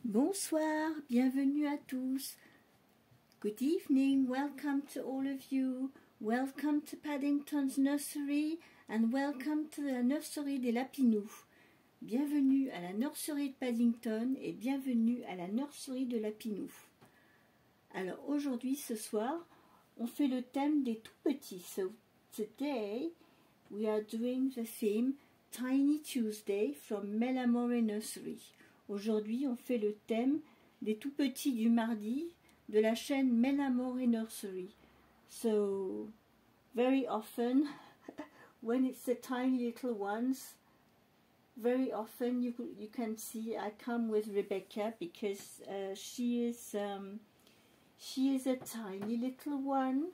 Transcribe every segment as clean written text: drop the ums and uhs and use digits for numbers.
Bonsoir, bienvenue à tous. Good evening, welcome to all of you. Welcome to Paddington's nursery and welcome to the nursery des Lapinous. Bienvenue à la nursery de Paddington et bienvenue à la nursery de Lapinous. Alors aujourd'hui, ce soir, on fait le thème des tout petits. So today, we are doing the theme Tiny Tuesday from Melamore Nursery. Aujourd'hui, on fait le thème des tout petits du mardi de la chaîne Melamore Nursery. So, very often, when it's the tiny little ones, very often you can see I come with Rebecca because she is a tiny little one.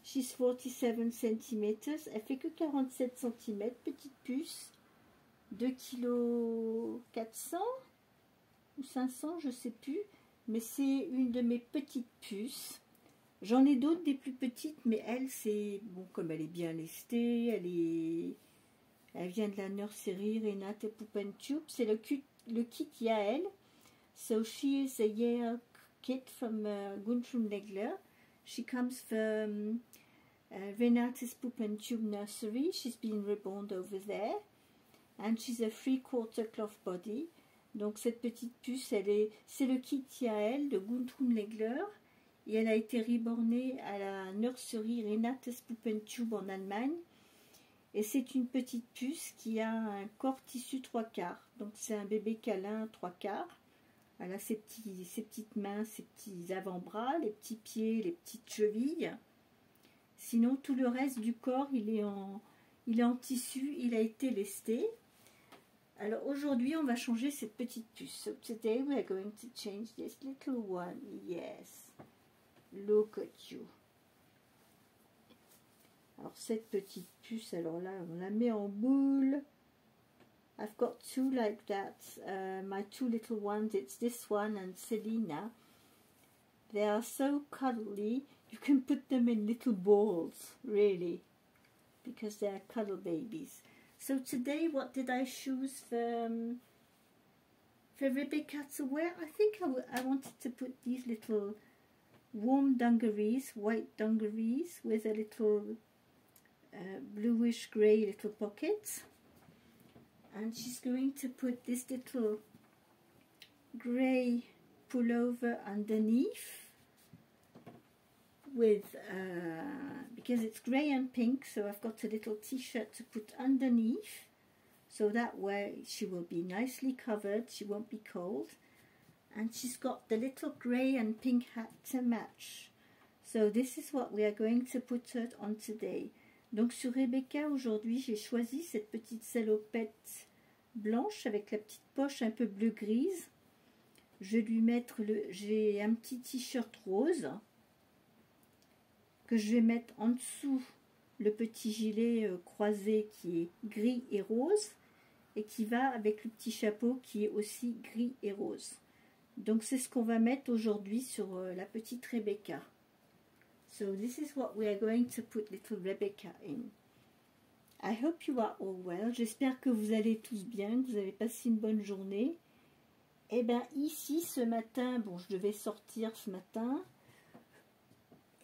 She's 47 centimeters. Elle fait que 47 cm, petite puce, 2 kg 400 ou 500, je sais plus, mais c'est une de mes petites puces. J'en ai d'autres des plus petites, mais elle, c'est bon, comme elle est bien lestée, elle vient de la nursery Renate Poop and Tube. C'est le kit Yael. So she is a Yael kit from Guntram Legler. She comes from Renate's Poop and Tube nursery. She's been reborn over there, and she's a 3/4 cloth body. Donc cette petite puce, c'est le kit Yael de Guntram Legler et elle a été rebornée à la nursery Renate's Poop and Tube en Allemagne. Et c'est une petite puce qui a un corps tissu 3/4. Donc c'est un bébé câlin 3/4. Elle a ses petites mains, ses petits avant-bras, les petits pieds, les petites chevilles. Sinon tout le reste du corps, il est en tissu, il a été lesté. Alors aujourd'hui, on va changer cette petite puce. So today we are going to change this little one. Yes. Look at you. Alors cette petite puce, alors là, on la met en boule. I've got two like that. My two little ones, it's this one and Selena. They are so cuddly. You can put them in little balls, really, because they are cuddle babies. So today, what did I choose for Rebecca to wear? I think I wanted to put these little warm dungarees, white dungarees with a little bluish grey little pocket. And she's going to put this little grey pullover underneath with because it's grey and pink, so I've got a little t-shirt to put underneath, so that way she will be nicely covered, she won't be cold. And she's got the little grey and pink hat to match. So this is what we are going to put her on today. Donc sur Rebecca aujourd'hui, j'ai choisi cette petite salopette blanche avec la petite poche un peu bleu-grise. Je vais lui mettre j'ai un petit t-shirt rose que je vais mettre en dessous le petit gilet croisé qui est gris et rose et qui va avec le petit chapeau qui est aussi gris et rose. Donc c'est ce qu'on va mettre aujourd'hui sur la petite Rebecca. So this is what we are going to put little Rebecca in. I hope you are all well. J'espère que vous allez tous bien, que vous avez passé une bonne journée. Et bien ici ce matin, bon je devais sortir ce matin.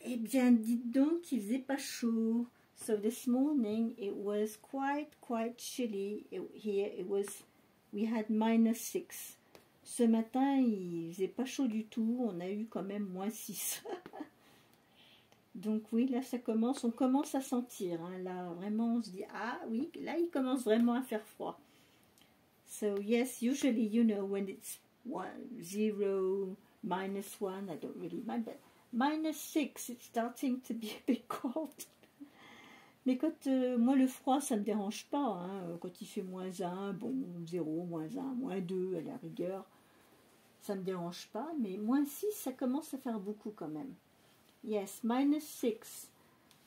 Eh bien, dites donc, il faisait pas chaud. So this morning it was quite chilly. Here it was, we had -6. Ce matin, il faisait pas chaud du tout. On a eu quand même -6. Donc oui, là ça commence, on commence à sentir. Hein. Là vraiment, on se dit ah oui, là il commence vraiment à faire froid. So yes, usually you know when it's 0, -1, I don't really mind, but -6, it's starting to be a bit cold. Mais quand moi le froid ça me dérange pas, hein. Quand il fait -1, bon 0, -1, -2 à la rigueur, ça me dérange pas, mais -6 ça commence à faire beaucoup quand même. Yes, -6,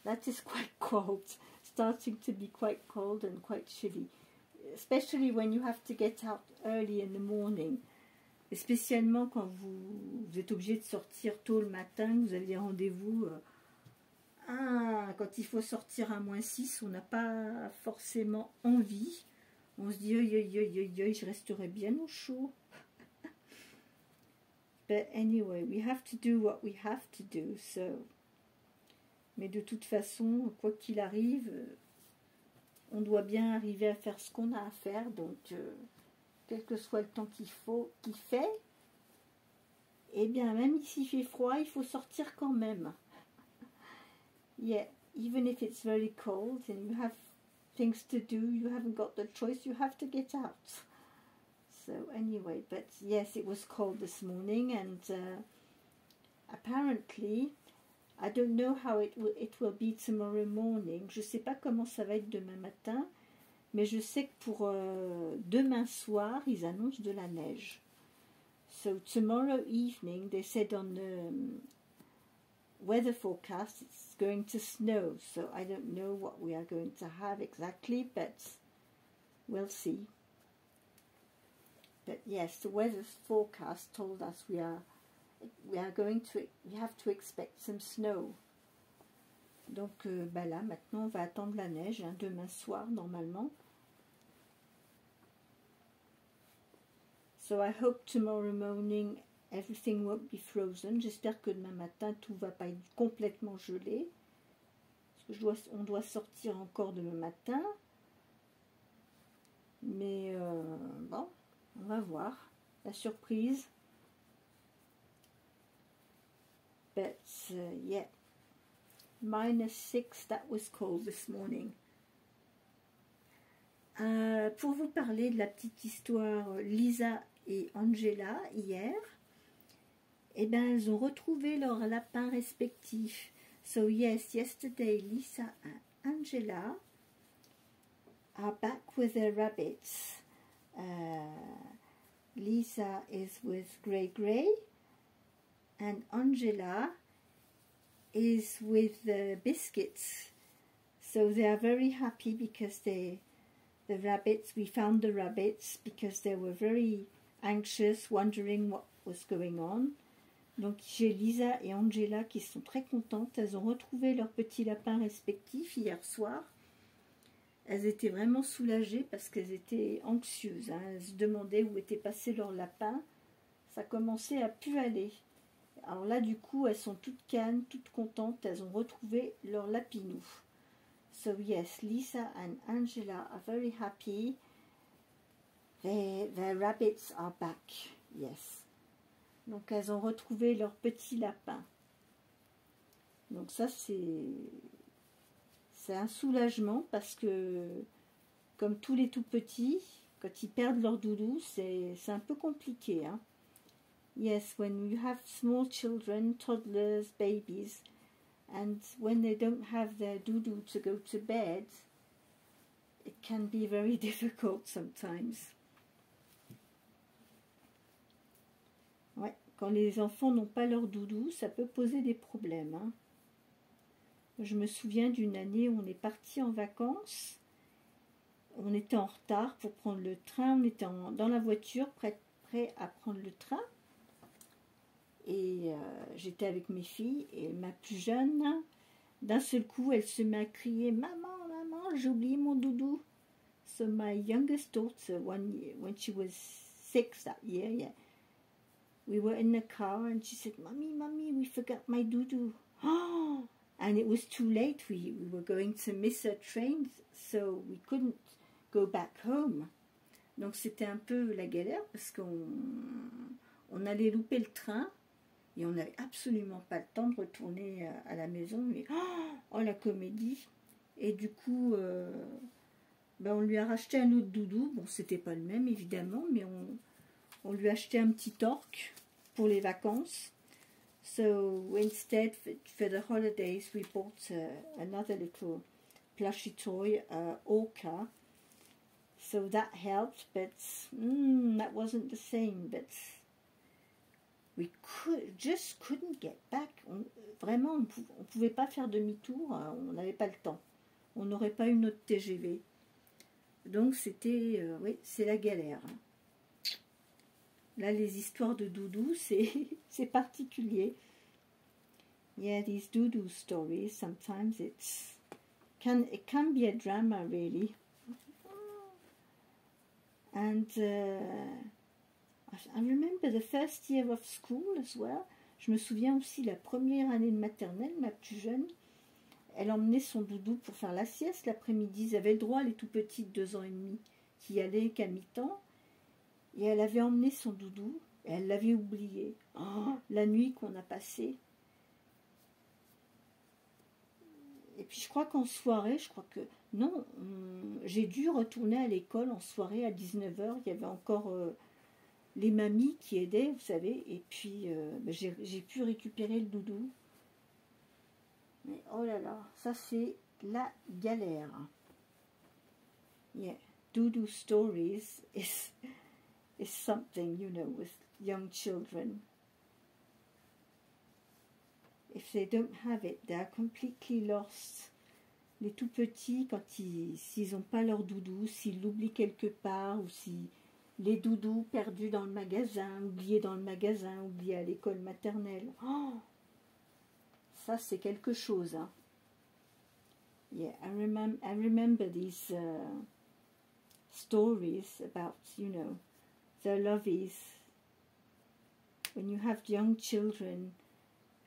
that is quite cold, starting to be quite cold and quite chilly, especially when you have to get out early in the morning. Et spécialement quand vous êtes obligé de sortir tôt le matin, vous avez des rendez-vous. Quand il faut sortir à -6, on n'a pas forcément envie. On se dit, je resterai bien au chaud. But anyway, we have to do what we have to do, so... Mais de toute façon, quoi qu'il arrive, on doit bien arriver à faire ce qu'on a à faire, donc quel que soit le temps qu'il fait, eh bien, même s'il fait froid, il faut sortir quand même. Yeah, even if it's very cold and you have things to do, you haven't got the choice, you have to get out. So anyway, but yes, it was cold this morning, and apparently, I don't know how it will be tomorrow morning. Je sais pas comment ça va être demain matin, mais je sais que pour demain soir, ils annoncent de la neige. So tomorrow evening, they said on the weather forecast it's going to snow. So I don't know what we are going to have exactly, but we'll see. But yes, the weather forecast told us we have to expect some snow. Donc bah là maintenant on va attendre la neige, hein, demain soir normalement. So I hope tomorrow morning everything won't be frozen. J'espère que demain matin tout va pas être complètement gelé. Parce que on doit sortir encore demain matin. Mais bon, on va voir. La surprise. But yeah, -6, that was cold this morning. Pour vous parler de la petite histoire Lisa et Angela hier, eh ben elles ont retrouvé leurs lapins respectifs. So yes, yesterday Lisa and Angela are back with their rabbits. Lisa is with Grey, and Angela is with the Biscuits. So they are very happy because we found the rabbits because they were very anxious, wondering what was going on. Donc j'ai Lisa et Angela qui sont très contentes. Elles ont retrouvé leurs petits lapins respectifs hier soir. Elles étaient vraiment soulagées parce qu'elles étaient anxieuses, hein. Elles se demandaient où était passé leur lapin. Ça commençait à plus aller. Alors là, du coup, elles sont toutes calmes, toutes contentes. Elles ont retrouvé leur lapinou. So yes, Lisa and Angela are very happy. Their rabbits are back. Yes. Donc elles ont retrouvé leur petit lapin. Donc ça c'est un soulagement parce que comme tous les tout petits, quand ils perdent leur doudou, c'est un peu compliqué, hein. Yes, when you have small children, toddlers, babies, and when they don't have their doudou to go to bed, it can be very difficult sometimes. Ouais, quand les enfants n'ont pas leur doudou, ça peut poser des problèmes, hein. Je me souviens d'une année où on est parti en vacances. On était en retard pour prendre le train. On était dans la voiture, prêt à prendre le train. Et j'étais avec mes filles. Et ma plus jeune, d'un seul coup, elle se met à crier « Maman, maman, j'ai oublié mon doudou !» So my youngest daughter, when she was 6 that year, yeah, we were in the car and she said, Mommy, Mommy, we forgot my doudou. Oh! And it was too late. We were going to miss our train, so we couldn't go back home. Donc c'était un peu la galère parce qu'on allait louper le train et on n'avait absolument pas le temps de retourner à la maison. Mais oh la comédie! Et du coup, ben on lui a racheté un autre doudou. Bon, c'était pas le même évidemment, mais on lui a acheté un petit torque pour les vacances. So instead, for the holidays, we bought another little plushy toy, orca. So that helped, but that wasn't the same. But we just couldn't get back. Vraiment, on pouvait pas faire demi-tour. On n'avait pas le temps. On n'aurait pas eu notre TGV. Donc c'était, oui, c'est la galère. Là, les histoires de doudou, c'est particulier. Yeah, these doudou stories, sometimes it can be a drama, really. And I remember the first year of school as well. Je me souviens aussi la première année de maternelle, ma plus jeune. Elle emmenait son doudou pour faire la sieste l'après-midi. Ils avaient le droit, les tout petits de 2 ans et demi, qui y allaient qu'à mi-temps. Et elle avait emmené son doudou et elle l'avait oublié. Oh, la nuit qu'on a passée. Et puis je crois qu'en soirée, non, j'ai dû retourner à l'école en soirée à 19 h. Il y avait encore les mamies qui aidaient, vous savez. Et puis j'ai pu récupérer le doudou. Mais oh là là, ça c'est la galère. Yeah, doudou stories is something, you know, with young children. If they don't have it, they are completely lost. Les tout petits, s'ils n'ont pas leur doudou, s'ils l'oublient quelque part, ou si les doudous perdus dans le magasin, oubliés dans le magasin, oubliés à l'école maternelle. Oh, ça c'est quelque chose. Hein. Yeah, I remember these stories about, you know, the lovies. When you have young children,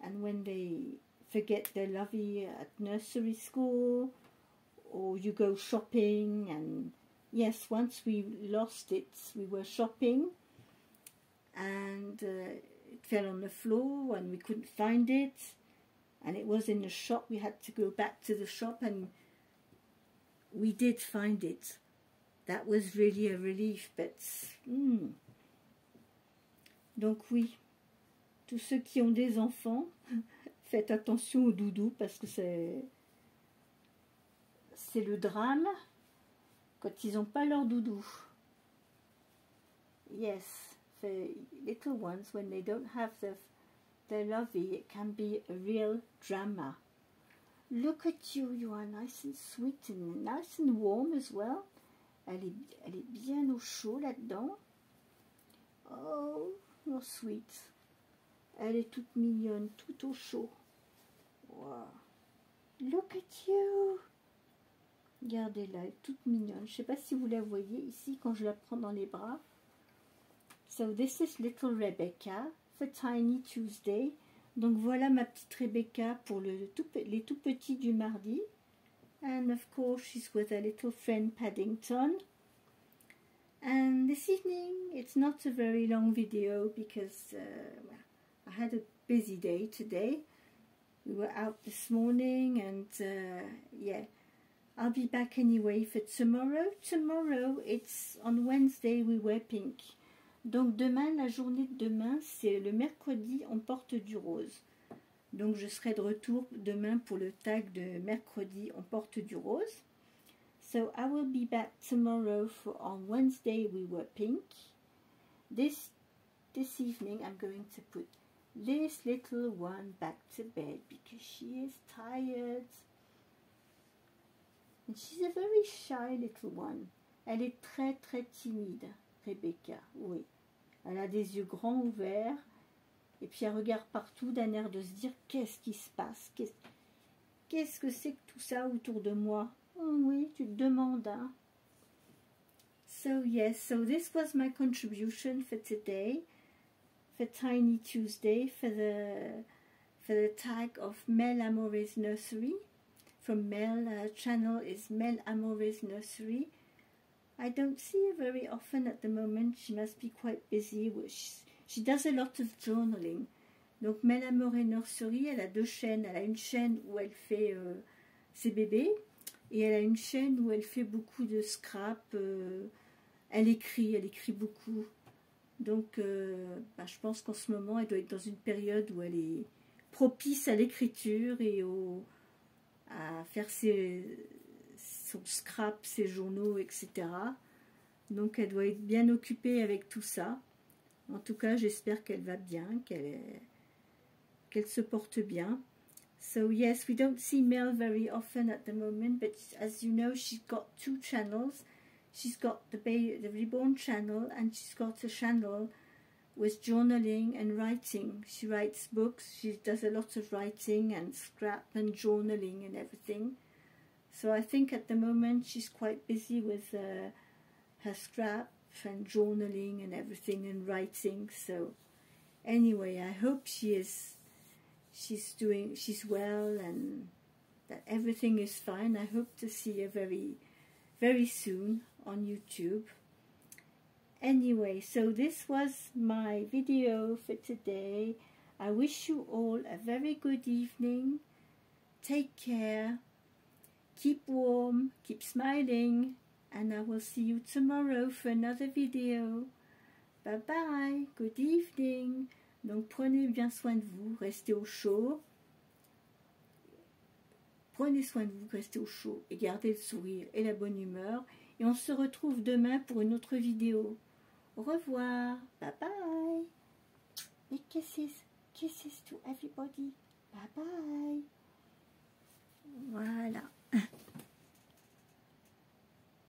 and when they forget their lovey at nursery school, or you go shopping, and yes, once we lost it, we were shopping, and it fell on the floor, and we couldn't find it, and it was in the shop. We had to go back to the shop, and we did find it. That was really a relief, but... Donc oui, tous ceux qui ont des enfants, faites attention au doudou parce que c'est le drame quand ils n'ont pas leur doudou. Yes, the little ones, when they don't have their lovey, it can be a real drama. Look at you, you are nice and sweet and nice and warm as well. Elle est bien au chaud là-dedans. Oh, you're sweet. Elle est toute mignonne, tout au chaud. Wow. Look at you. Regardez-la, elle est toute mignonne. Je ne sais pas si vous la voyez ici quand je la prends dans les bras. So this is little Rebecca for Tiny Tuesday. Donc voilà ma petite Rebecca pour les tout petits du mardi. And of course she's with her little friend Paddington. And this evening it's not a very long video because I had a busy day today. We were out this morning and yeah, I'll be back anyway for tomorrow. Tomorrow, it's on Wednesday, we wear pink. Donc demain, la journée de demain, c'est le mercredi, on porte du rose. Donc je serai de retour demain pour le tag de mercredi, on porte du rose. So I will be back tomorrow for on Wednesday, we wear pink. This evening, I'm going to put this little one back to bed because she is tired. And she's a very shy little one. Elle est très très timide, Rebecca, oui. Elle a des yeux grands ouverts et puis elle regarde partout d'un air de se dire qu'est-ce qui se passe, qu'est-ce que c'est que tout ça autour de moi. Oh oui, tu te demandes, hein. So yes, so this was my contribution for today, for Tiny Tuesday, for the tag of Mel Amore's Nursery. From Mel, channel is Mel Amore's Nursery. I don't see her very often at the moment. She must be quite busy. She does a lot of journaling. Donc Mel Amore Nursery, elle a deux chaînes. Elle a une chaîne où elle fait ses bébés et elle a une chaîne où elle fait beaucoup de scrap. Elle écrit beaucoup. Donc je pense qu'en ce moment, elle doit être dans une période où elle est propice à l'écriture et à faire son scrap, ses journaux, etc. Donc elle doit être bien occupée avec tout ça. En tout cas, j'espère qu'elle va bien, qu'elle se porte bien. So yes, we don't see Mel very often at the moment, but as you know, she's got two channels. She's got the Reborn channel and she's got a channel with journaling and writing. She writes books, she does a lot of writing and scrap and journaling and everything. So I think at the moment she's quite busy with her scrap and journaling and everything and writing. So anyway, I hope she's well and that everything is fine. I hope to see her very soon on YouTube. Anyway, so this was my video for today. I wish you all a very good evening. Take care. Keep warm. Keep smiling. And I will see you tomorrow for another video. Bye bye. Good evening. Donc prenez bien soin de vous. Restez au chaud. Prenez soin de vous. Restez au chaud. Et gardez le sourire et la bonne humeur. Et on se retrouve demain pour une autre vidéo. Au revoir. Bye bye. Big kisses. Kisses to everybody. Bye bye. Voilà.